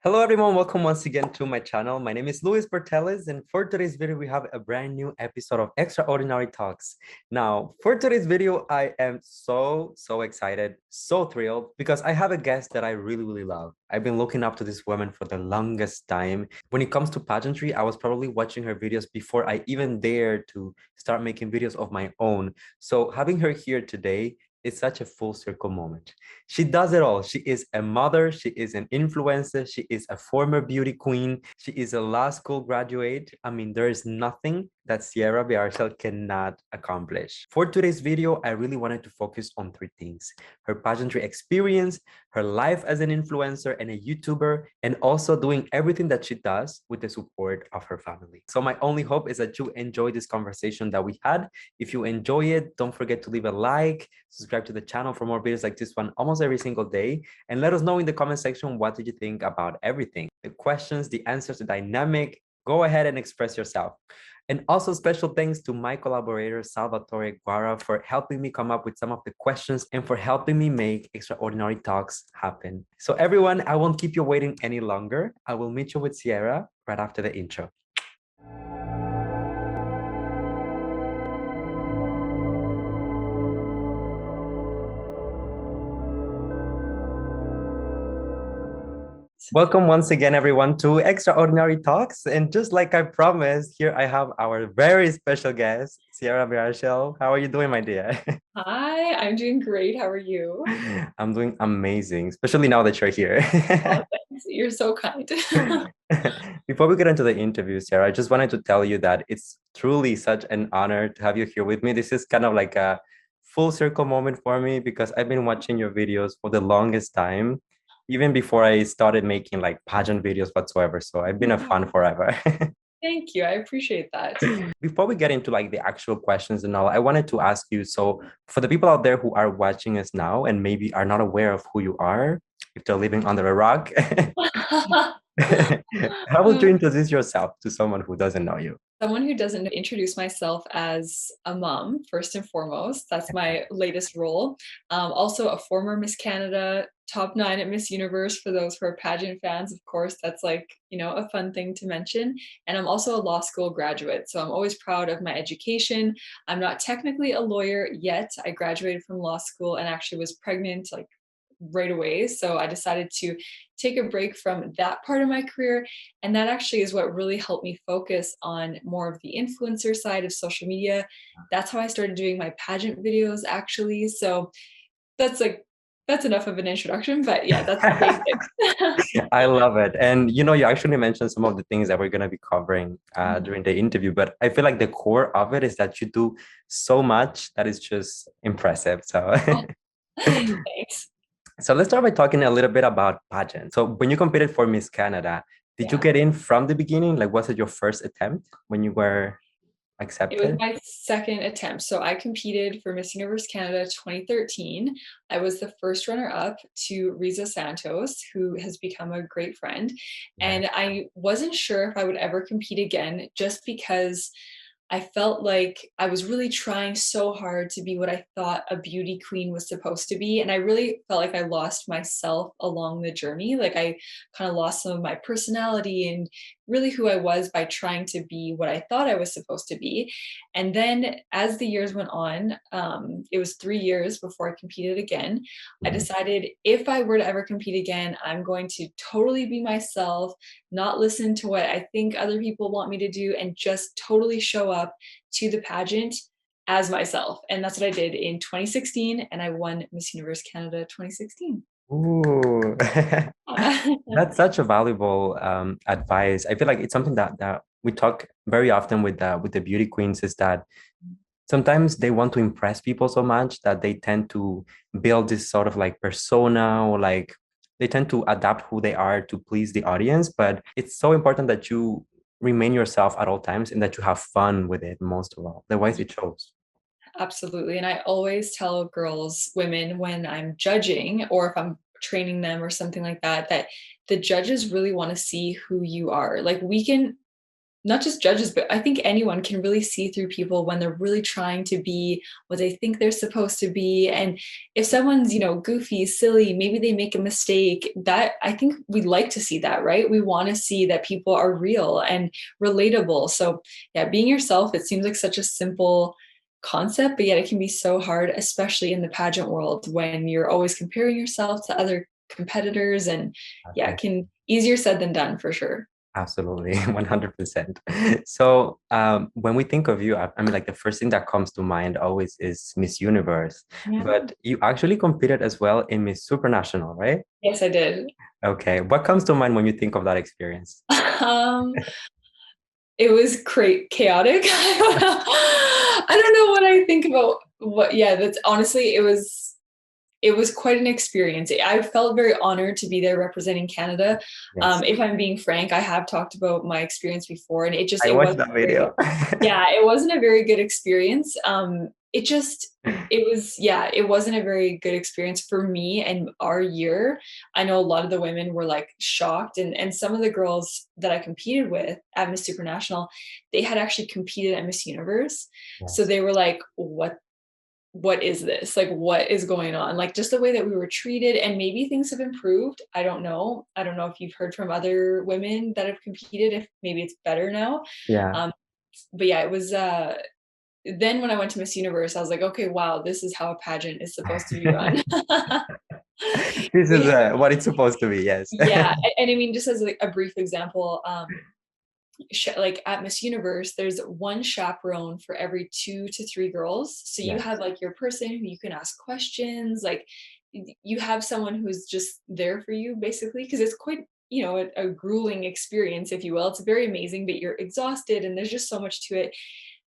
Hello everyone, welcome once again to my channel. My name is Portelles, and for today's video, we have a brand new episode of Extraordinary Talks. Now, for today's video, I am so excited, so thrilled, because I have a guest that I really love. I've been looking up to this woman for the longest time. When it comes to pageantry, I was probably watching her videos before I even dared to start making videos of my own. So having her here today is such a full circle moment. She does it all. She is a mother, she is an influencer, she is a former beauty queen, she is a law school graduate. I mean, there is nothing that Siera Bearchell cannot accomplish. For today's video, I really wanted to focus on three things: her pageantry experience, her life as an influencer and a YouTuber, and also doing everything that she does with the support of her family. So my only hope is that you enjoy this conversation that we had. If you enjoy it, don't forget to leave a like, subscribe to the channel for more videos like this one almost every single day, and let us know in the comment section what did you think about everything, the questions, the answers, the dynamic. Go ahead and express yourself. And also special thanks to my collaborator Salvatore Guara for helping me come up with some of the questions and for helping me make Extraordinary Talks happen. So everyone, I won't keep you waiting any longer. I will meet you with Sierra right after the intro. Welcome once again, everyone, to Extraordinary Talks. And just like I promised, here I have our very special guest, Siera Bearchell. How are you doing, my dear? Hi, I'm doing great. How are you? I'm doing amazing, especially now that you're here. Oh, thanks. You're so kind. Before we get into the interview, Sarah, I just wanted to tell you that it's truly such an honor to have you here with me. This is kind of like a full circle moment for me because I've been watching your videos for the longest time, even before I started making like pageant videos whatsoever. So I've been a fan forever. Thank you. I appreciate that. Before we get into like the actual questions and all, I wanted to ask you, so for the people out there who are watching us now and maybe are not aware of who you are, if they're living under a rock, how would you introduce yourself to someone who doesn't know you? Someone who doesn't introduce myself as a mom, first and foremost. That's my latest role. Also, a former Miss Canada, top 9 at Miss Universe for those who are pageant fans, of course. That's like, a fun thing to mention. And I'm also a law school graduate. So I'm always proud of my education. I'm not technically a lawyer yet. I graduated from law school and actually was pregnant like right away. So I decided to take a break from that part of my career. And that actually is what really helped me focus on more of the influencer side of social media. That's how I started doing my pageant videos, actually. So that's like, that's enough of an introduction, but yeah, that's the basics. I love it. And you actually mentioned some of the things that we're going to be covering during the interview, but I feel like the core of it is that you do so much that is just impressive. So Oh, thanks. So let's start by talking a little bit about pageant. So when you competed for Miss Canada, did you Yeah. get in from the beginning? Like, was it your first attempt when you were It was accepted? my second attempt. So I competed for Miss Universe Canada 2013. I was the first runner up to Riza Santos, who has become a great friend. Yeah. And I wasn't sure if I would ever compete again just because I felt like I was really trying so hard to be what I thought a beauty queen was supposed to be. And I really felt like I lost myself along the journey. Like I kind of lost some of my personality and really who I was by trying to be what I thought I was supposed to be. And then as the years went on, it was 3 years before I competed again. I Mhm. decided if I were to ever compete again, I'm going to totally be myself, not listen to what I think other people want me to do, and just totally show up to the pageant as myself. And that's what I did in 2016, and I won Miss Universe Canada 2016. Ooh, that's such a valuable advice. I feel like it's something that we talk very often with the beauty queens is that sometimes they want to impress people so much that they tend to build this sort of like persona or like they tend to adapt who they are to please the audience. But it's so important that you remain yourself at all times and that you have fun with it most of all. Otherwise, it shows. Absolutely. And I always tell girls, women, when I'm judging or if I'm training them or something like that, that the judges really want to see who you are. Like we can not just judges, but I think anyone can really see through people when they're really trying to be what they think they're supposed to be. And if someone's, goofy, silly, maybe they make a mistake, that I think we like to see that, right? We want to see that people are real and relatable. So yeah, being yourself, it seems like such a simple concept, but yet it can be so hard, especially in the pageant world when you're always comparing yourself to other competitors. And yeah, it can easier said than done for sure. Absolutely, 100%. So, when we think of you, I mean, like the first thing that comes to mind always is Miss Universe, Yeah. but you actually competed as well in Miss Supranational, right? Yes, I did. Okay, what comes to mind when you think of that experience? Um, it was chaotic. I don't know what I think about yeah, that's honestly, it was quite an experience. I felt very honored to be there representing Canada. Yes, If I'm being frank, I have talked about my experience before, and I it watched wasn't that very, video. yeah, it wasn't a very good experience. It wasn't a very good experience for me and our year. I know a lot of the women were like shocked, and some of the girls that I competed with at Miss Supranational, they had actually competed at Miss Universe. So Yes. they were like, what is this? Like, what is going on? Like, just the way that we were treated, and maybe things have improved. I don't know. I don't know if you've heard from other women that have competed, if maybe it's better now. Yeah. Um, but yeah, it was then when I went to Miss Universe, I was like, okay, wow, this is how a pageant is supposed to be run. This We is had, what it's supposed to be, yes. yeah, and I mean, just as like a brief example, like at Miss Universe, there's one chaperone for every 2 to 3 girls. So you Yes. have like your person who you can ask questions. Like you have someone who's just there for you, basically, because it's quite, a grueling experience, if you will. It's very amazing, but you're exhausted, and there's just so much to it.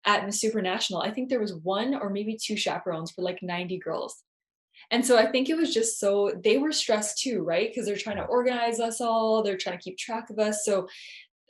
At Miss Supranational, I think there was one or maybe two chaperones for like 90 girls. And so I think it was just so they were stressed too, right? Because they're trying to organize us all, they're trying to keep track of us. So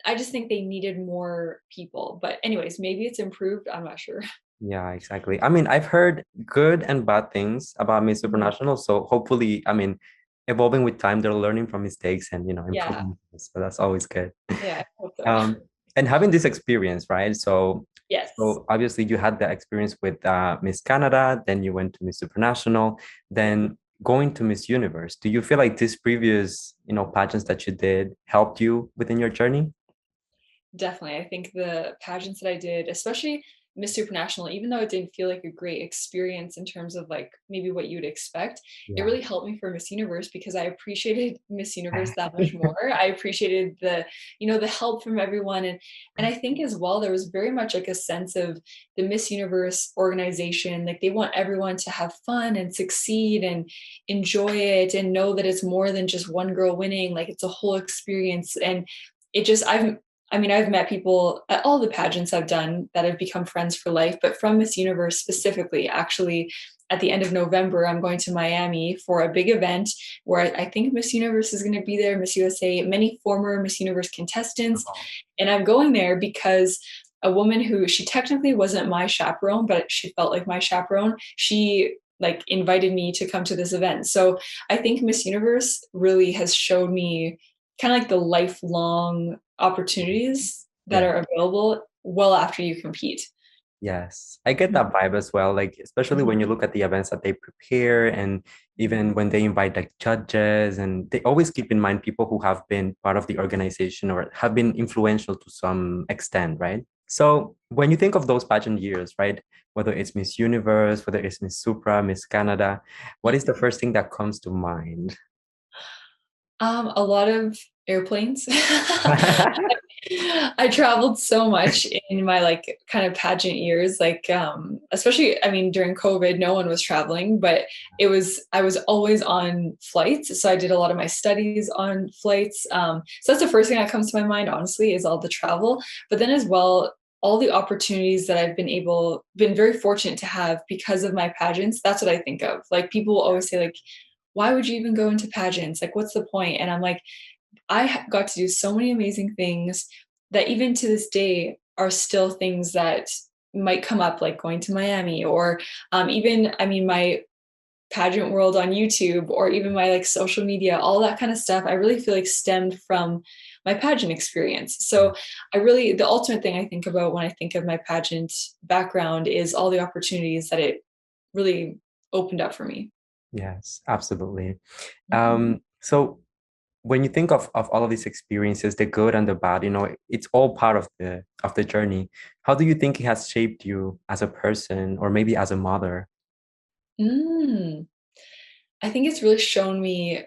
I just think they needed more people. But anyways, maybe it's improved. I'm not sure. Yeah, exactly. I mean, I've heard good and bad things about Miss Mhm. Supranational. So hopefully, I mean, evolving with time, they're learning from mistakes and, Yeah. improving. So that's always good. Yeah, I hope so. Um, and having this experience, right? So, Yes. so obviously you had the experience with Miss Canada, then you went to Miss Supranational, then going to Miss Universe. Do you feel like these previous, pageants that you did helped you within your journey? Definitely. I think the pageants that I did, especially Miss Supranational, even though it didn't feel like a great experience in terms of like maybe what you'd expect, it Yeah. really helped me for Miss Universe because I appreciated Miss Universe that much more. I appreciated the help from everyone. And I think as well, there was very much like a sense of the Miss Universe organization. Like they want everyone to have fun and succeed and enjoy it and know that it's more than just one girl winning. Like it's a whole experience. And it just I've met people at all the pageants I've done that have become friends for life, but from Miss Universe specifically, actually, at the end of November, I'm going to Miami for a big event where I think Miss Universe is going to be there, Miss USA, many former Miss Universe contestants. And I'm going there because a woman who she technically wasn't my chaperone, but she felt like my chaperone, she like invited me to come to this event. So I think Miss Universe really has showed me kind of like the lifelong opportunities that Yeah. are available well after you compete. Yes, I get that vibe as well. Like, especially when you Mhm. look at the events that they prepare, and even when they invite like judges, and they always keep in mind people who have been part of the organization or have been influential to some extent, right? So, when you think of those pageant years, right, whether it's Miss Universe, whether it's Miss Supra, Miss Canada, what is the first thing that comes to mind? A lot of airplanes. I traveled so much in my like kind of pageant years, like especially I mean during COVID, no one was traveling, but I was always on flights. So I did a lot of my studies on flights. So that's the first thing that comes to my mind, honestly, is all the travel. But then as well, all the opportunities that I've been very fortunate to have because of my pageants. That's what I think of. Like people will always say like, why would you even go into pageants? Like, what's the point? And I'm like, got to do so many amazing things that even to this day are still things that might come up, like going to Miami or even, I mean, my pageant world on YouTube or even my like social media, all that kind of stuff. I really feel like stemmed from my pageant experience. So the ultimate thing I think about when I think of my pageant background is all the opportunities that it really opened up for me. Yes, absolutely. Mhm. So when you think of all of these experiences, the good and the bad, it's all part of the journey. How do you think it has shaped you as a person or maybe as a mother? Mm. I think it's really shown me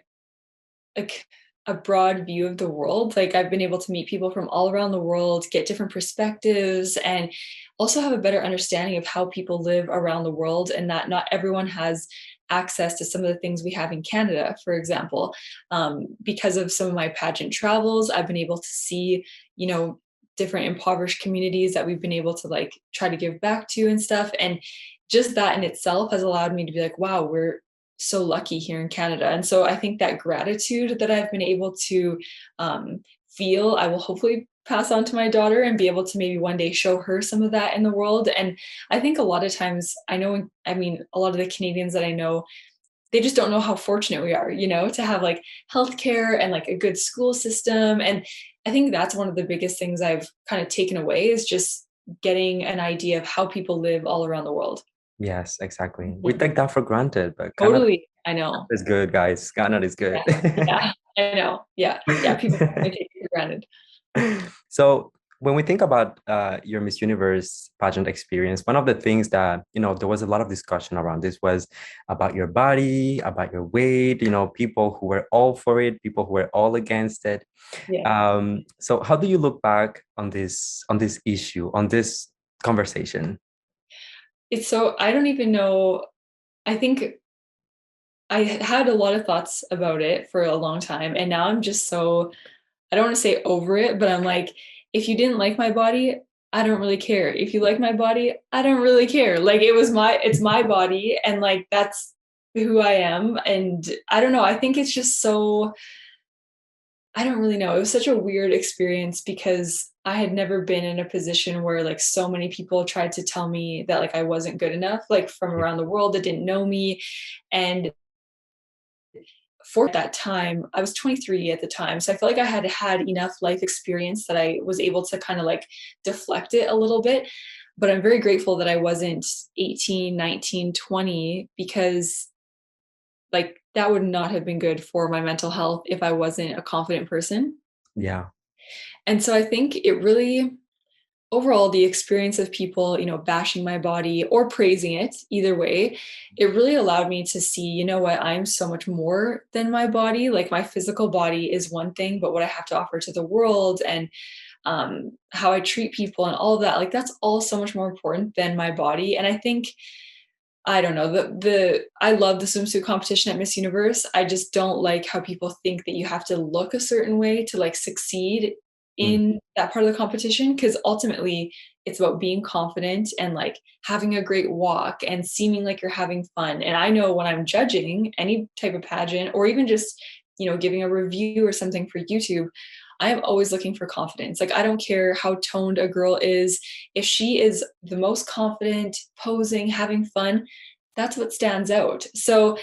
like a broad view of the world. Like I've been able to meet people from all around the world, get different perspectives, and also have a better understanding of how people live around the world, and that not everyone has access to some of the things we have in Canada, for example. Because of some of my pageant travels, I've been able to see, different impoverished communities that we've been able to like try to give back to and stuff. And just that in itself has allowed me to be like, wow, we're so lucky here in Canada. And so I think that gratitude that I've been able to feel, I will hopefully pass on to my daughter and be able to maybe one day show her some of that in the world. And I think a lot of times, a lot of the Canadians that I know, they just don't know how fortunate we are, to have like healthcare and like a good school system. And I think that's one of the biggest things I've kind of taken away is just getting an idea of how people live all around the world. Yes, exactly. We Mhm. take that for granted, but Canada Totally. I know. is good, guys. Canada is good. Yeah, yeah, I know. Yeah, yeah, people definitely take it for granted. So when we think about your Miss Universe pageant experience, one of the things that, there was a lot of discussion around this was about your body, about your weight, people who were all for it, people who were all against it. Yeah. So how do you look back on this issue, on this conversation? It's so I don't even know. I think I had a lot of thoughts about it for a long time, and now I'm just so I don't wanna say over it, but I'm like, if you didn't like my body, I don't really care. If you like my body, I don't really care. Like, it's my body, and, like, that's who I am, and I don't know, I think it's just so I don't really know. It was such a weird experience because I had never been in a position where like so many people tried to tell me that like I wasn't good enough, like from Yeah. around the world that didn't know me. And for that time, I was 23 at the time. So I feel like I had had enough life experience that I was able to kind of like deflect it a little bit. But I'm very grateful that I wasn't 18, 19, 20 because like that would not have been good for my mental health if I wasn't a confident person. Yeah. And so I think it really overall the experience of people, bashing my body or praising it, either way, it really allowed me to see, you know what, I'm so much more than my body. Like my physical body is one thing, but what I have to offer to the world and how I treat people and all of that, like that's all so much more important than my body. And I think I don't know. The I love the swimsuit competition at Miss Universe. I just don't like how people think that you have to look a certain way to like succeed Mm. in that part of the competition because ultimately it's about being confident and like having a great walk and seeming like you're having fun. And I know when I'm judging any type of pageant or even just, giving a review or something for YouTube, I am always looking for confidence. Like I don't care how toned a girl is, if she is the most confident, posing, having fun, that's what stands out. So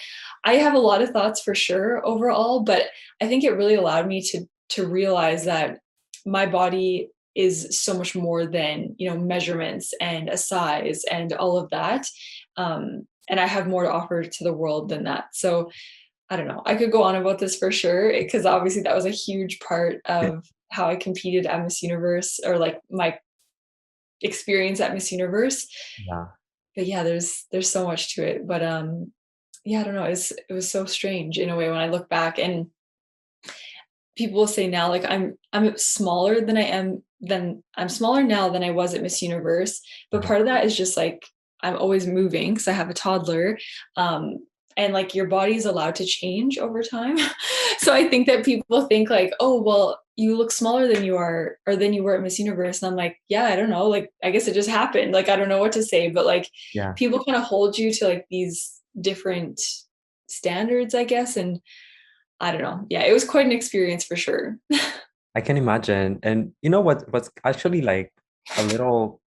I have a lot of thoughts for sure overall, but I think it really allowed me to realize that my body is so much more than, measurements and a size and all of that. And I have more to offer to the world than that. So I don't know. I could go on about this for sure because obviously that was a huge part of how I competed at Miss Universe or like my experience at Miss Universe. Yeah. But yeah, there's so much to it. But yeah, I don't know. It was so strange in a way when I look back and people will say now like I'm smaller than I'm smaller now than I was at Miss Universe. But Mhm. part of that is just like I'm always moving because I have a toddler. And like your body's allowed to change over time. So I think that people think like, oh well, you look smaller than you are or than you were at Miss Universe. And I'm like, yeah, I don't know. Like I guess it just happened. Like I don't know what to say. But like Yeah. people kind of hold you to like these different standards, I guess. And I don't know. Yeah, it was quite an experience for sure. I can imagine. And you know what's actually like a little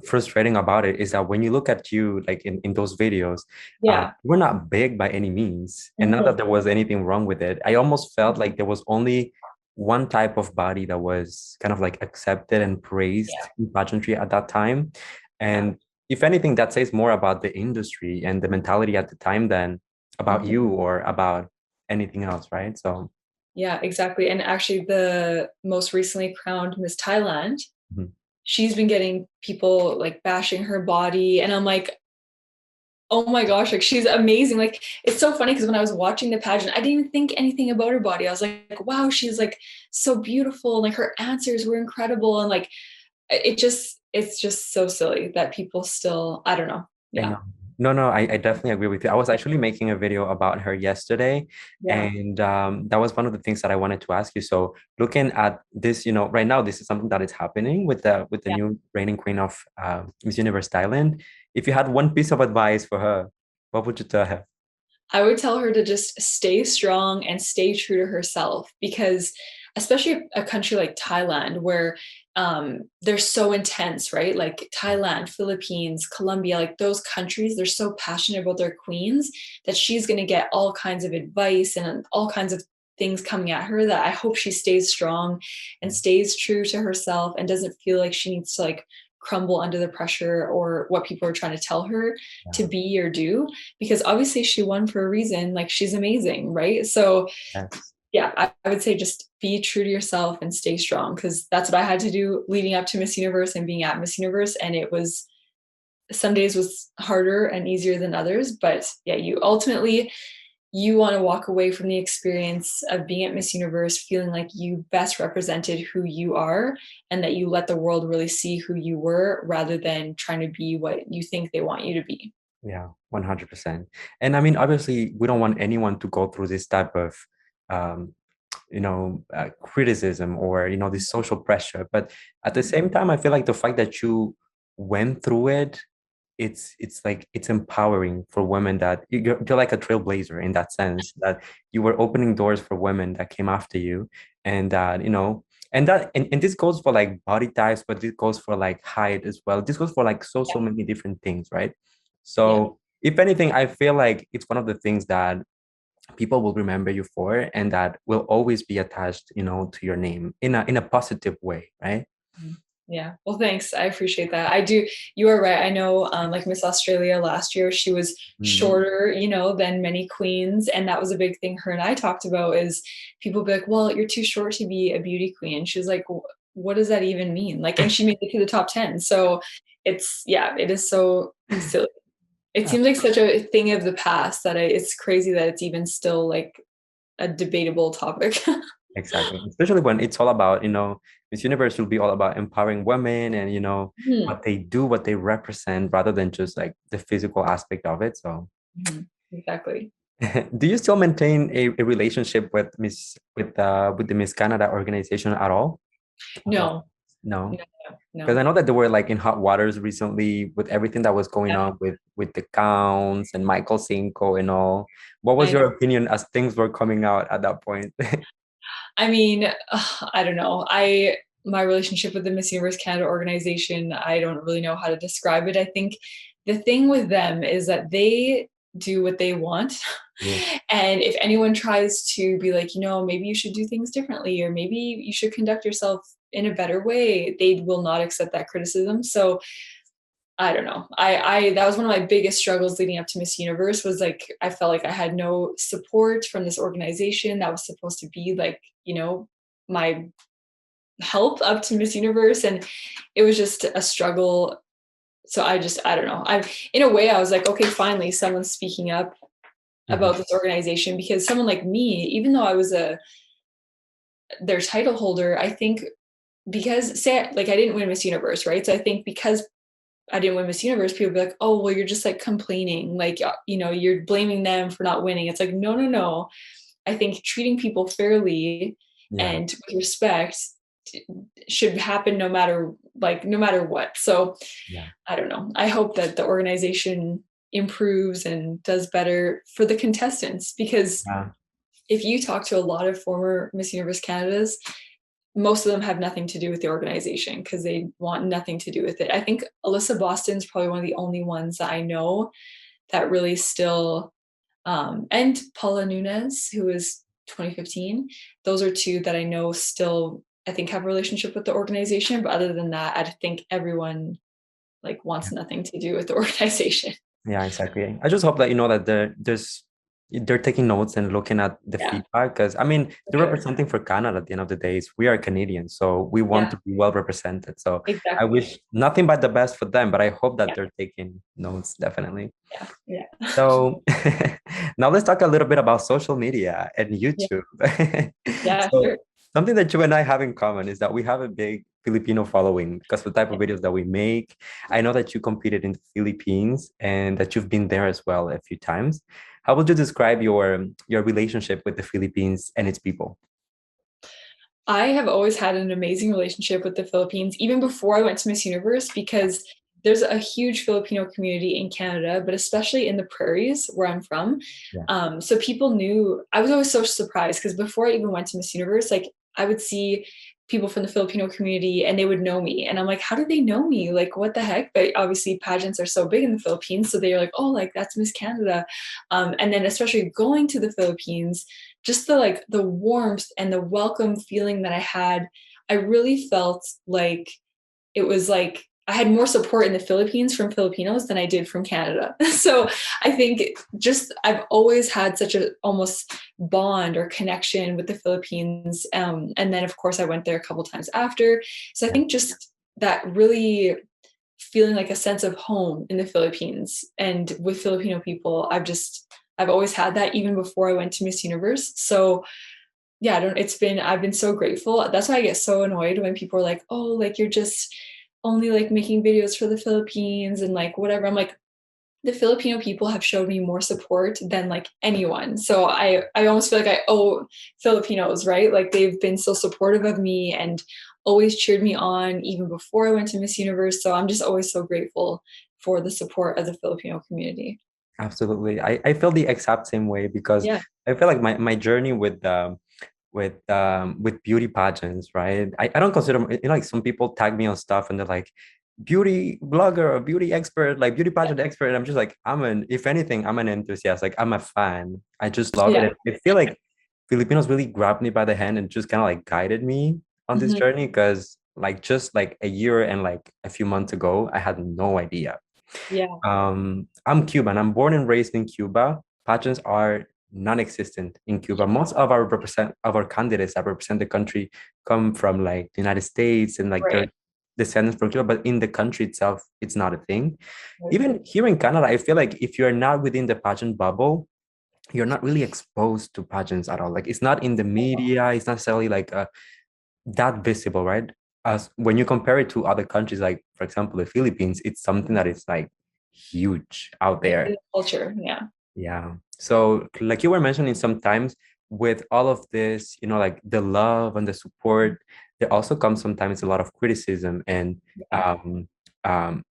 frustrating about it is that when you look at you like in those videos, Yeah. we're not big by any means. And not Mhm. that there was anything wrong with it. I almost felt like there was only one type of body that was kind of like accepted and praised Yeah. in pageantry at that time. Yeah. And if anything, that says more about the industry and the mentality at the time than about Mhm. you or about anything else, right? So, Yeah, exactly. And actually, the most recently crowned Miss Thailand, mhm. she's been getting people like bashing her body. And I'm like, oh my gosh, like she's amazing. Like it's so funny because when I was watching the pageant, I didn't even think anything about her body. I was like, wow, she's like so beautiful. And like her answers were incredible. And like it's just so silly that people still, I don't know. I Yeah. know. No, no, I definitely agree with you. I was actually making a video about her yesterday, Yeah. and that was one of the things that I wanted to ask you. So, looking at this, right now, this is something that is happening with the Yeah. new reigning queen of Miss Universe Thailand. If you had one piece of advice for her, what would you tell her? I would tell her to just stay strong and stay true to herself because especially a country like Thailand where they're so intense, right? Like Thailand, Philippines, Colombia, like those countries, they're so passionate about their queens that she's going to get all kinds of advice and all kinds of things coming at her that I hope she stays strong and stays true to herself and doesn't feel like she needs to like crumble under the pressure or what people are trying to tell her to Yeah. be or do because obviously she won for a reason. Like she's amazing, right? So Yes. yeah, I would say just be true to yourself and stay strong because that's what I had to do leading up to Miss Universe and being at Miss Universe. And it was some days was harder and easier than others. But yeah, you want to walk away from the experience of being at Miss Universe feeling like you best represented who you are and that you let the world really see who you were rather than trying to be what you think they want you to be. Yeah, 100%. And I mean, obviously, we don't want anyone to go through this type of um, criticism or this social pressure, but at the same time I feel like the fact that you went through it, it's like it's empowering for women that you're like a trailblazer in that sense that you were opening doors for women that came after you, and that and this goes for like body types, but this goes for like height as well. This goes for like so Yeah. many different things, right? Yeah. So if anything, I feel like it's one of the things that people will remember you for, and that will always be attached to your name in a positive way, right? Mhm. Yeah. Well, thanks. I appreciate that. I do. You are right. I know, like Miss Australia last year, she was Mm. shorter, than many queens, and that was a big thing her and I talked about. Is people be like, "Well, you're too short to be a beauty queen." She was like, "What does that even mean?" Like, and she made it to the top 10. So yeah, it is so silly. It seems like such a thing of the past that it's crazy that it's even still like a debatable topic. Exactly. Especially when it's all about, Miss Universe will be all about empowering women and, Mhm. what they do, what they represent, rather than just like the physical aspect of it. So, Mhm. Exactly. do you still maintain a relationship with the Miss Canada organization at all? No, no, No, because no. I know that they were like in hot waters recently with everything that was going Yeah, on with the counts and Michael Cinco and all. What was I your know. opinion as things were coming out at that point? I mean, I don't know. My relationship with the Miss Universe Canada organization, I don't really know how to describe it. I think the thing with them is that they do what they want. Yeah. And if anyone tries to be like, maybe you should do things differently, or maybe you should conduct yourself in a better way, they will not accept that criticism. So I don't know. I that was one of my biggest struggles leading up to Miss Universe was like I felt like I had no support from this organization that was supposed to be like, my help up to Miss Universe and it was just a struggle. So I don't know. I in a way I was like, okay, finally someone's speaking up Mhm. about this organization because someone like me, even though I was their title holder, I think because say like I didn't win Miss Universe, right? So I think because I didn't win Miss Universe, people be like, "Oh, well, you're just like complaining, like you're blaming them for not winning." It's like, no, no, no. I think treating people fairly Yeah. and with respect should happen no matter what. So Yeah. I don't know. I hope that the organization improves and does better for the contestants because Yeah. if you talk to a lot of former Miss Universe Canadas, most of them have nothing to do with the organization because they want nothing to do with it. I think Alyssa Boston's probably one of the only ones that I know that really still, and Paula Nunez, who is 2015. Those are two that I know still, I think, have a relationship with the organization. But other than that, I think everyone like wants nothing to do with the organization. Yeah, exactly. I just hope that you know that they're taking notes and looking at the Yeah, feedback, because I mean for they're sure. representing for Canada at the end of the day. We are Canadians, so we want Yeah, to be well represented. So I exactly. wish nothing but the best for them, but I hope that Yeah, they're taking notes definitely. yeah, yeah. So now let's talk a little bit about social media and Yeah, YouTube. yeah, So sure. something that you and I have in common is that we have a big Filipino following because of the type of videos that we make. I know that you competed in the Philippines and that you've been there as well a few times. How would you describe your relationship with the Philippines and its people? I have always had an amazing relationship with the Philippines, even before I went to Miss Universe, because there's a huge Filipino community in Canada, but especially in the prairies where I'm from. Yeah. So people knew, I was always so surprised because before I even went to Miss Universe, like I would see people from the Filipino community and they would know me. And I'm like, how do they know me? Like, what the heck? But obviously, pageants are so big in the Philippines. So they're like, oh, like that's Miss Canada. And then, especially going to the Philippines, just the like the warmth and the welcome feeling that I had, I really felt like it was like I had more support in the Philippines from Filipinos than I did from Canada. So I think just I've always had such a almost bond or connection with the Philippines. And then of course I went there a couple times after. So I Yeah, think just that really feeling like a sense of home in the Philippines and with Filipino people, I've always had that even before I went to Miss Universe. So yeah, I don't it's been I've been so grateful. That's why I get so annoyed when people are like, "Oh, like you're just only like making videos for the Philippines and like whatever." I'm like, the Filipino people have showed me more support than like anyone. So I almost feel like I owe Filipinos, right? Like they've been so supportive of me and always cheered me on even before I went to Miss Universe. So I'm just always so grateful for the support of the Filipino community. absolutely. I feel the exact same way because Yeah. I feel like my journey with beauty pageants, right? I don't consider, you know, like some people tag me on stuff and they're like beauty blogger or beauty expert, like beauty pageant expert. And I'm just like, if anything, I'm an enthusiast. Like I'm a fan. I just love it. Yeah. And I feel like Filipinos really grabbed me by the hand and just kind of like guided me on this Mhm. journey because like just like a year and like a few months ago, I had no idea. Yeah. I'm Cuban. I'm born and raised in Cuba. Pageants are non-existent in Cuba. Most of our candidates that represent the country come from like the United States and like Right. their descendants from Cuba, but in the country itself, it's not a thing. Right. Even here in Canada, I feel like if you're not within the pageant bubble, you're not really exposed to pageants at all. Like it's not in the media, it's not necessarily like that visible, right? As when you compare it to other countries, like for example, the Philippines, it's something that is like huge out In there. the culture. Yeah. Yeah. So, like you were mentioning, sometimes with all of this, you know, like the love and the support, there also comes sometimes a lot of criticism and Yeah.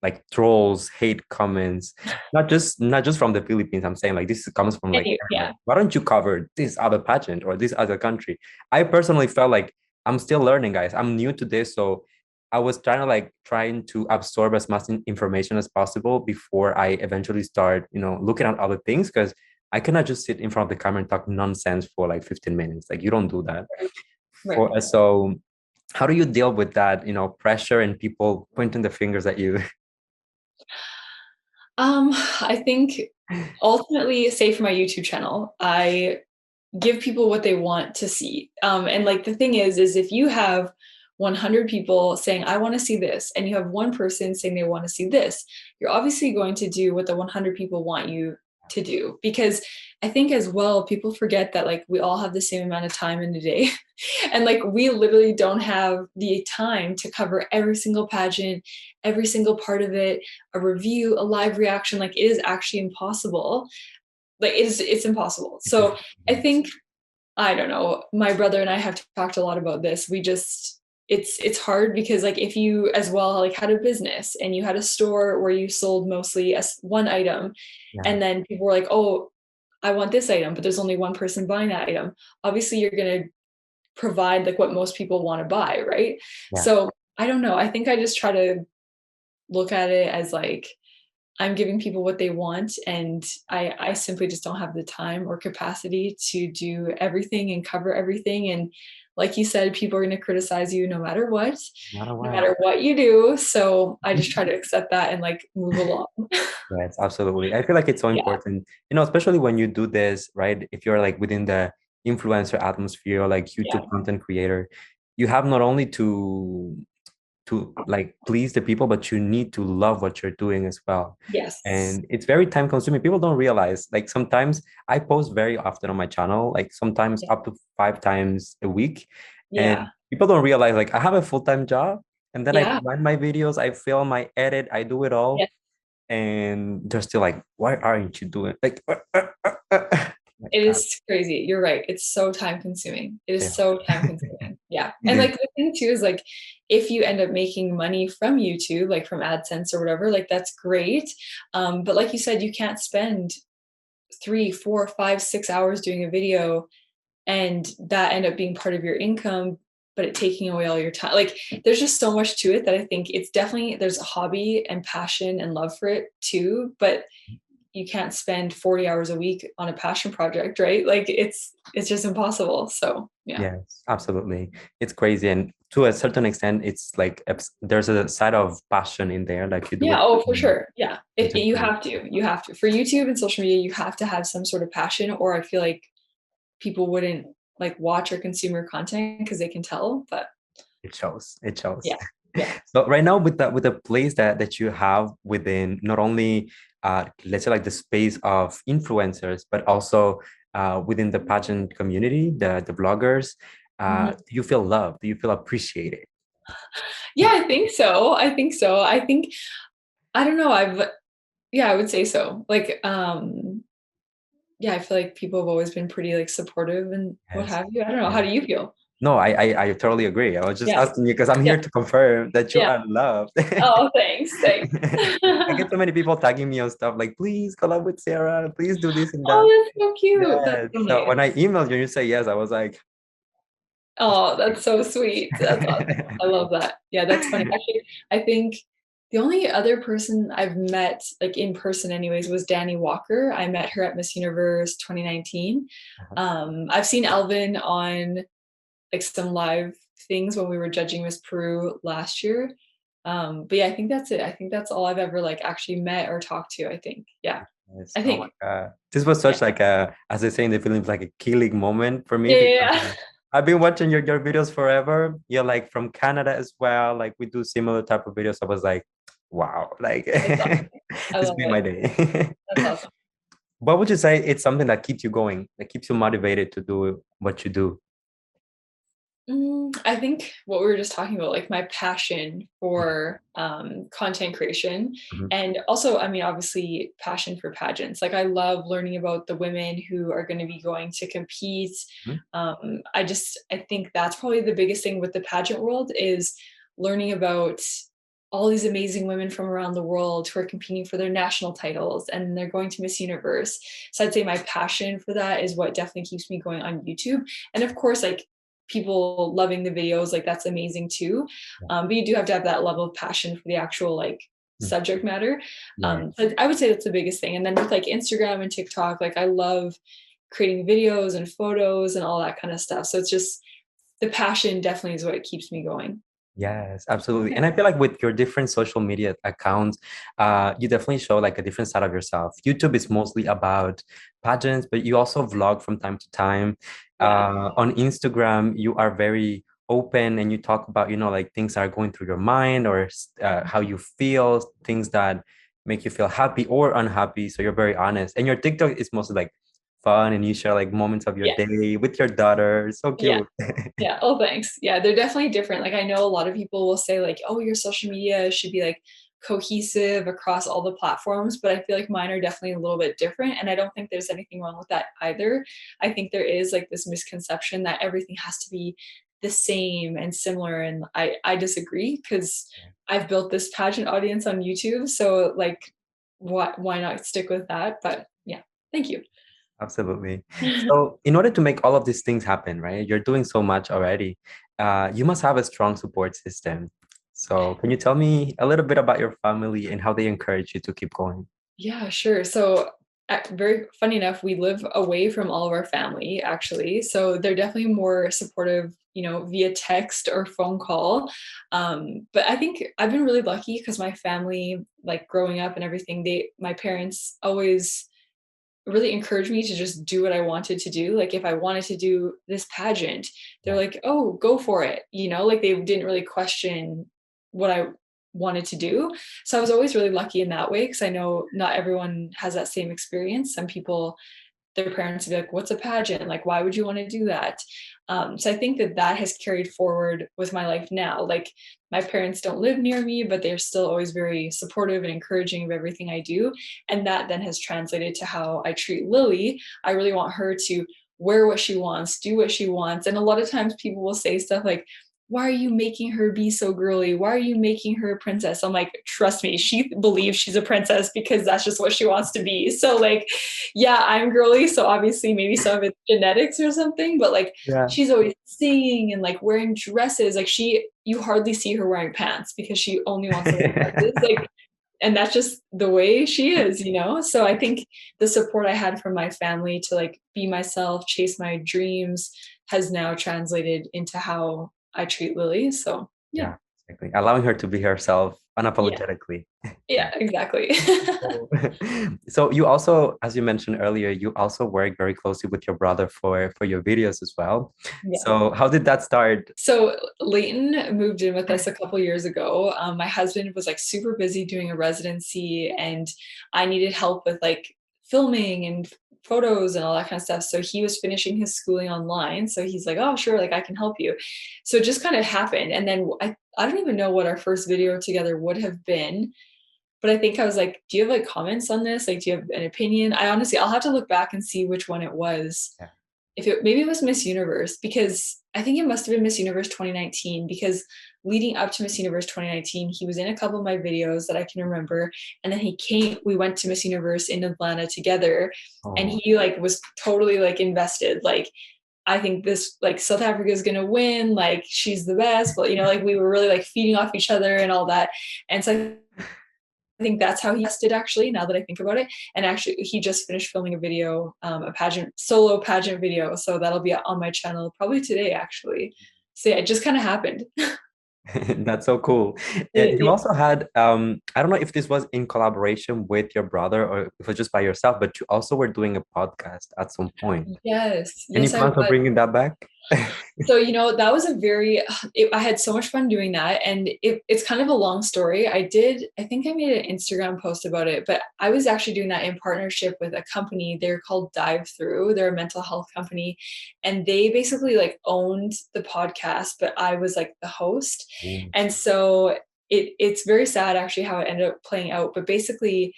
like trolls, hate comments, not just from the Philippines. I'm saying like this comes from like everywhere. Yeah. Why don't you cover this other pageant or this other country? I personally felt like I'm still learning, guys. I'm new to this, so I was trying to absorb as much information as possible before I eventually start, you know, looking at other things because I cannot just sit in front of the camera and talk nonsense for like 15 minutes. Like you don't do that. Right. So how do you deal with that, you know, pressure and people pointing the fingers at you? I think ultimately, say for my YouTube channel, I give people what they want to see. And like the thing is if you have 100 people saying, I want to see this, and you have one person saying they want to see this, you're obviously going to do what the 100 people want you to do. Because I think as well, people forget that like we all have the same amount of time in a day. And like we literally don't have the time to cover every single pageant, every single part of it, a review, a live reaction. Like it is actually impossible. Like it's impossible. So I think I don't know. My brother and I have talked a lot about this. We just it's hard because like if you as well like had a business and you had a store where you sold mostly as one item Yeah, and then people were like, "Oh, I want this item," but there's only one person buying that item. Obviously, you're going to provide like what most people want to buy, right? yeah, So, I don't know. I think I just try to look at it as like I'm giving people what they want, and I simply just don't have the time or capacity to do everything and cover everything. And like you said, people are going to criticize you Not a no what. matter what you do. So I just try to accept that and like move along. Yes, absolutely. I feel like it's so Yeah, important, especially when you do this, right? If you're like within the influencer atmosphere, or like yeah, YouTube content creator, you have not only to like please the people, but you need to love what you're doing as well. yes, And it's very time consuming. People don't realize, like sometimes I post very often on my channel, like sometimes yeah, up to 5 times a week. And yeah, people don't realize like I have a full-time job, and then I yeah, plan my videos, I film, I edit, I do it yeah. all. And they're still like, why aren't you doing like my It God. is crazy. You're right. It's so time consuming. It is Yeah. so time consuming. Yeah. It And is. like the thing too is like if you end up making money from YouTube, like from AdSense or whatever, like that's great. But like you said, you can't spend 3, 4, 5, 6 hours doing a video and that end up being part of your income, but it taking away all your time. Like there's just so much to it that I think it's definitely there's a hobby and passion and love for it too. But you can't spend 40 hours a week on a passion project, right? Like it's just impossible. So yeah. Yes, absolutely. It's crazy. And to a certain extent, it's like there's a side of passion in there. Like you do Yeah, it. oh for sure. Yeah. It's just You have to. You have to. For YouTube and social media, you have to have some sort of passion, or I feel like people wouldn't like watch or consume your content because they can tell. But it shows. It shows. yeah. Yeah. So right now with the place that you have within not only let's say like the space of influencers, but also within the pageant community, the bloggers, Mhm. do you feel loved? Do you feel appreciated? Yeah, I think so. I think so. I think I don't know. I would say so. Like yeah, I feel like people have always been pretty like supportive and what Yes. have you. I don't know. Yeah. How do you feel? No, I totally agree. I was just Yeah. asking you because I'm Yeah. here to confirm that you Yeah. are loved. Oh, thanks. Thanks. I get so many people tagging me on stuff like, please collab with Sarah, please do this and that. Oh, that's so cute. That's Yeah. so So nice. when I emailed you and you say yes, I was like, Oh, that's so sweet. That's awesome. I love that. Yeah, that's funny. Actually, I think the only other person I've met, like in person anyways, was Danny Walker. I met her at Miss Universe 2019. Uh-huh. I've seen Alvin on like some live things when we were judging Miss Peru last year. But yeah, I think that's it. I think that's all I've ever like actually met or talked to, I think. Yeah. Yes. I Oh my think. God. This was Yeah. such like a, as they say in the film, like a killing moment for me Yeah, because yeah, yeah. I've been watching your videos forever. You're like from Canada as well. Like we do similar type of videos. I was like, wow, like That's awesome. I this love made it. my day. That's awesome. What would you say it's something that keeps you going, that keeps you motivated to do what you do? I think what we were just talking about, like my passion for content creation, Mhm, and also, I mean, obviously, passion for pageants. Like, I love learning about the women who are going to be going to compete. mhm. I think that's probably the biggest thing with the pageant world is learning about all these amazing women from around the world who are competing for their national titles and they're going to Miss Universe. So I'd say my passion for that is what definitely keeps me going on YouTube. And of course, like people loving the videos, like that's amazing too. But you do have to have that level of passion for the actual like Mm, subject matter. yeah. So I would say that's the biggest thing. And then with like Instagram and TikTok, like I love creating videos and photos and all that kind of stuff. So it's just the passion definitely is what keeps me going. Yes, absolutely. And I feel like with your different social media accounts, you definitely show like a different side of yourself. YouTube is mostly about pageants, but you also vlog from time to time. Yeah. On Instagram, you are very open and you talk about, like things that are going through your mind or how you feel, things that make you feel happy or unhappy. So you're very honest. And your TikTok is mostly like fun and you share like moments of your Yeah. day with your daughter. So Yeah. cute. Yeah. Oh, thanks. Yeah, they're definitely different. Like I know a lot of people will say like, "Oh, your social media should be like cohesive across all the platforms," but I feel like mine are definitely a little bit different and I don't think there's anything wrong with that either. I think there is like this misconception that everything has to be the same and similar and I disagree because I've built this pageant audience on YouTube, so like why not stick with that? But yeah. Thank you. Absolutely. So, in order to make all of these things happen, right? You're doing so much already. You must have a strong support system. So can you tell me a little bit about your family and how they encourage you to keep going? Yeah, sure. So, very funny enough, we live away from all of our family, actually. So they're definitely more supportive, via text or phone call. But I think I've been really lucky because my family, like growing up and everything, my parents always really encouraged me to just do what I wanted to do. Like if I wanted to do this pageant, they're Yeah, like, "Oh, go for it." Like they didn't really question what I wanted to do. So I was always really lucky in that way because I know not everyone has that same experience. Some people their parents would be like, "What's a pageant? Like, why would you want to do that?" So I think that has carried forward with my life now. Like, my parents don't live near me, but they're still always very supportive and encouraging of everything I do. And that then has translated to how I treat Lily. I really want her to wear what she wants, do what she wants. And a lot of times people will say stuff like, "Why are you making her be so girly? Why are you making her a princess?" I'm like, "Trust me, she believes she's a princess because that's just what she wants to be." So like, yeah, I'm girly, so obviously maybe some of it's genetics or something, but like yeah, she's always singing and like wearing dresses. Like you hardly see her wearing pants because she only wants to wear dresses. Like, and that's just the way she is. So I think the support I had from my family to like be myself, chase my dreams has now translated into how I treat Lily. So yeah. yeah, exactly. Allowing her to be herself Yeah. unapologetically. Yeah, exactly. So, so you also, as you mentioned earlier, you also work very closely with your brother for your videos as well. Yeah. So how did that start? So Leighton moved in with us a couple years ago. My husband was like super busy doing a residency, and I needed help with like filming and photos and all that kind of stuff. So he was finishing his schooling online. So he's like, "Oh, sure, like I can help you." So it just kind of happened. And then I don't even know what our first video together would have been, but I think I was like, "Do you have like comments on this? Like, do you have an opinion?" I'll have to look back and see which one it was. Yeah. If it maybe it was Miss Universe, because I think it must have been Miss Universe 2019, because leading up to Miss Universe 2019, he was in a couple of my videos that I can remember, and then we went to Miss Universe in Atlanta together, and Oh, he like was totally like invested. Like, I think this like South Africa is gonna win, like she's the best, but like we were really like feeding off each other and all that. And so I think that's how he tested actually, now that I think about it. And actually he just finished filming a video, a solo pageant video. So that'll be on my channel probably today actually. So yeah, it just kind of happened. that's so cool. You Yeah. also had, I don't know if this was in collaboration with your brother or if it was just by yourself, but you also were doing a podcast at some point. Yes. Any Yes, I plans of was. bringing that back? So, that was I had so much fun doing that. And it's kind of a long story. I think I made an Instagram post about it, but I was actually doing that in partnership with a company. They're called Dive Through. They're a mental health company. And they basically like owned the podcast, but I was like the host. Ooh. And so it's very sad actually how it ended up playing out. But basically,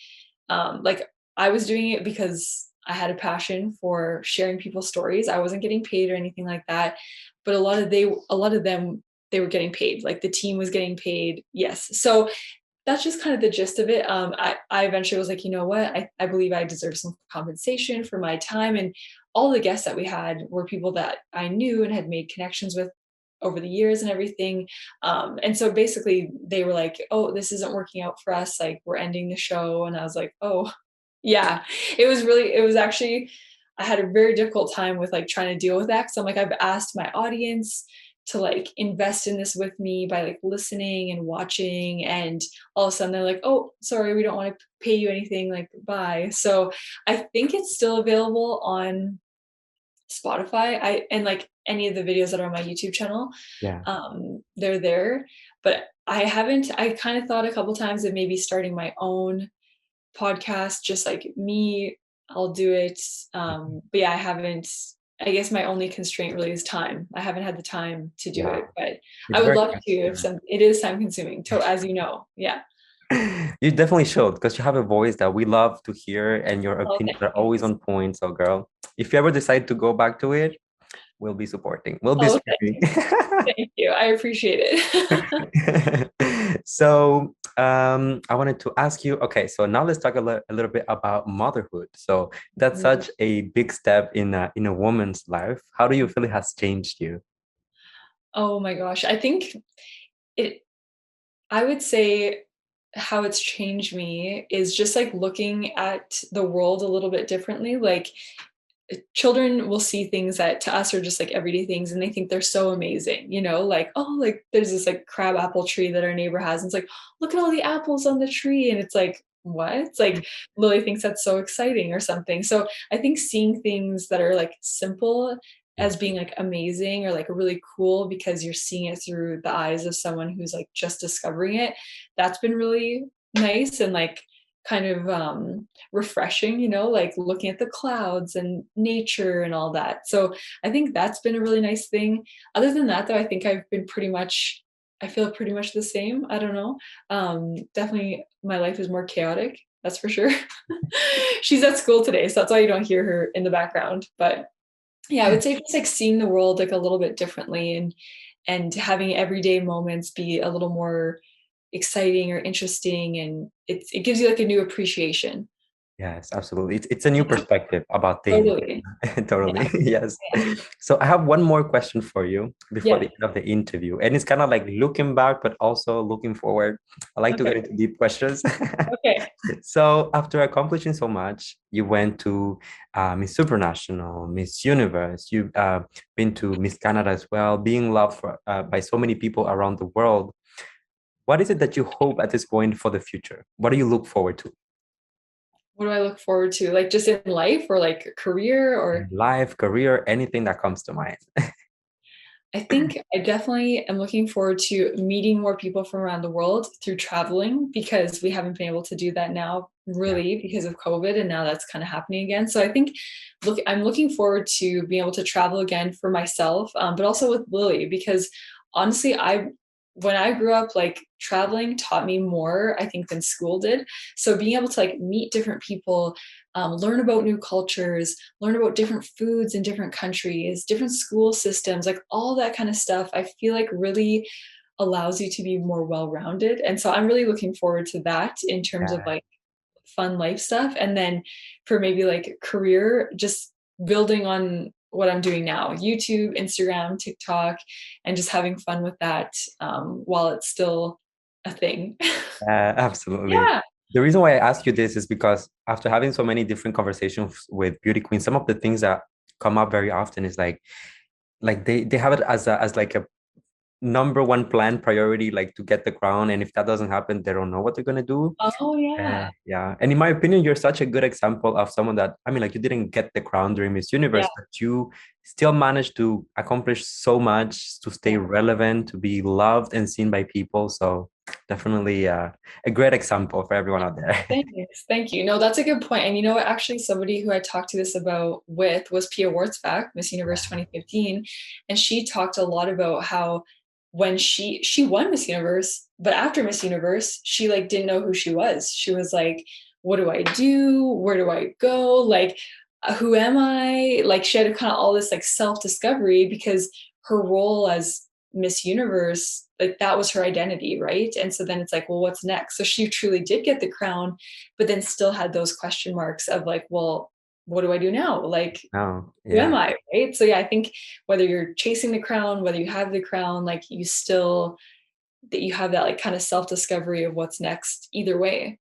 like I was doing it because I had a passion for sharing people's stories. I wasn't getting paid or anything like that, but a lot of them they were getting paid. Like the team was getting paid. Yes. So that's just kind of the gist of it. I eventually was like, you know what? I believe I deserve some compensation for my time. And all the guests that we had were people that I knew and had made connections with over the years and everything. And so basically they were like, "Oh, this isn't working out for us. Like we're ending the show." And I was like, "Oh, yeah." It was actually, I had a very difficult time with like trying to deal with that. So I'm like, I've asked my audience to like invest in this with me by like listening and watching, and all of a sudden they're like, "Oh, sorry, we don't want to pay you anything, like bye." So I think it's still available on Spotify. And like any of the videos that are on my YouTube channel, Yeah. they're there. But I kind of thought a couple times of maybe starting my own podcast, just like me. I'll do it. But yeah, I haven't. I guess my only constraint really is time. I haven't had the time to do Yeah. it, but I It's would very love to time if some it is time consuming, as you know. Yeah. You definitely should because you have a voice that we love to hear and your Oh, opinions are always thanks. on point. So, girl, if you ever decide to go back to it, we'll be supporting. We'll be Oh, screaming. thank you. I appreciate it. So, I wanted to ask you, okay, so now let's talk a little bit about motherhood. So that's such a big step in a woman's life. How do you feel it has changed you? Oh my gosh. I think it I would say how it's changed me is just like looking at the world a little bit differently. Like children will see things that to us are just like everyday things and they think they're so amazing, like, oh, like there's this like crab apple tree that our neighbor has. And it's like, look at all the apples on the tree. And it's like, what? It's like Lily thinks that's so exciting or something. So I think seeing things that are like simple Yeah. as being like amazing or like really cool because you're seeing it through the eyes of someone who's like just discovering it, that's been really nice and like kind of refreshing, like looking at the clouds and nature and all that. So I think that's been a really nice thing. Other than that, though, I feel pretty much the same. I don't know. Definitely my life is more chaotic. That's for sure. She's at school today, so that's why you don't hear her in the background. But yeah, I would say just like seeing the world like a little bit differently and having everyday moments be a little more exciting or interesting, and it gives you like a new appreciation. Yes, absolutely. It's a new Yeah, perspective about things. totally. Totally. Yeah, Yes. yeah. So I have one more question for you before the Yeah, end of the interview. And it's kind of like looking back, but also looking forward. I like to okay, get into deep questions. okay. So after accomplishing so much, you went to Miss Supranational, Miss Universe. You've been to Miss Canada as well, being loved by so many people around the world. What is it that you hope at this point for the future? What do you look forward to? What do I look forward to? Like, just in life or, like, career In or life, career, anything that comes to mind. I think I definitely am looking forward to meeting more people from around the world through traveling because we haven't been able to do that now Yeah. really because of COVID, and now that's kinda happening again. So I think I'm looking forward to being able to travel again for myself, but also with Lily because honestly, I when I grew up, like, traveling taught me more, I think, than school did. So being able to, like, meet different people, learn about new cultures, learn about different foods in different countries, different school systems, like all that kind of stuff, I feel like really allows you to be more well-rounded. And so I'm really looking forward to that in terms of Yeah, like fun life stuff. And then for maybe like career, just building on what I'm doing now, YouTube, Instagram, TikTok, and just having fun with that while it's still a thing. absolutely. Yeah. The reason why I ask you this is because after having so many different conversations with beauty queens, some of the things that come up very often is like they have it as like a number one plan priority, like to get the crown. And if that doesn't happen, they don't know what they're gonna do. Oh yeah. Yeah. And in my opinion, you're such a good example of someone that, I mean, like you didn't get the crown during Miss Yeah. Universe, but you still managed to accomplish so much, to stay Yeah. relevant, to be loved and seen by people. So definitely a great example for everyone out there. Thanks, thank you. No, that's a good point. And you know what? Actually, somebody who I talked to this about with was Pia Wurtzbach, Miss Universe 2015, and she talked a lot about how when she won Miss Universe, but after Miss Universe, she like didn't know who she was. She was like, "What do I do? Where do I go? Like, who am I?" Like, she had kind of all this like self discovery because her role as Miss Universe, like that was her identity, right? And so then it's like, well, what's next? So she truly did get the crown, but then still had those question marks of like, well, what do I do now? Like, Oh, who am yeah, I? Right. So yeah, I think whether you're chasing the crown, whether you have the crown, like you still that you have that like kind of self-discovery of what's next either way.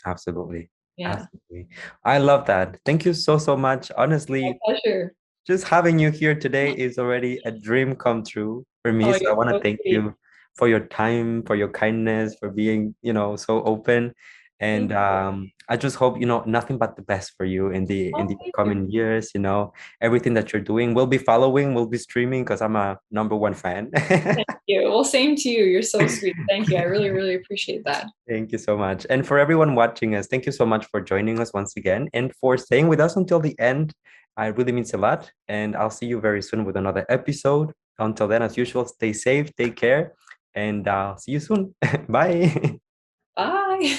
absolutely. Yeah. Absolutely. I love that. Thank you so, so much. My Honestly, pleasure. just having you here today is already a dream come true for me. Oh, So I you're want to so thank sweet. you for your time, for your kindness, for being, so open. And Thank you. I just hope, nothing but the best for you in Oh, the thank you. coming years, everything that you're doing. We'll be following, we'll be streaming because I'm a number one fan. Thank you. Well, same to you. You're so sweet. Thank you. I really, really appreciate that. Thank you so much. And for everyone watching us, thank you so much for joining us once again and for staying with us until the end. It really means a lot. And I'll see you very soon with another episode. Until then, as usual, stay safe, take care, and I'll see you soon. Bye. Bye.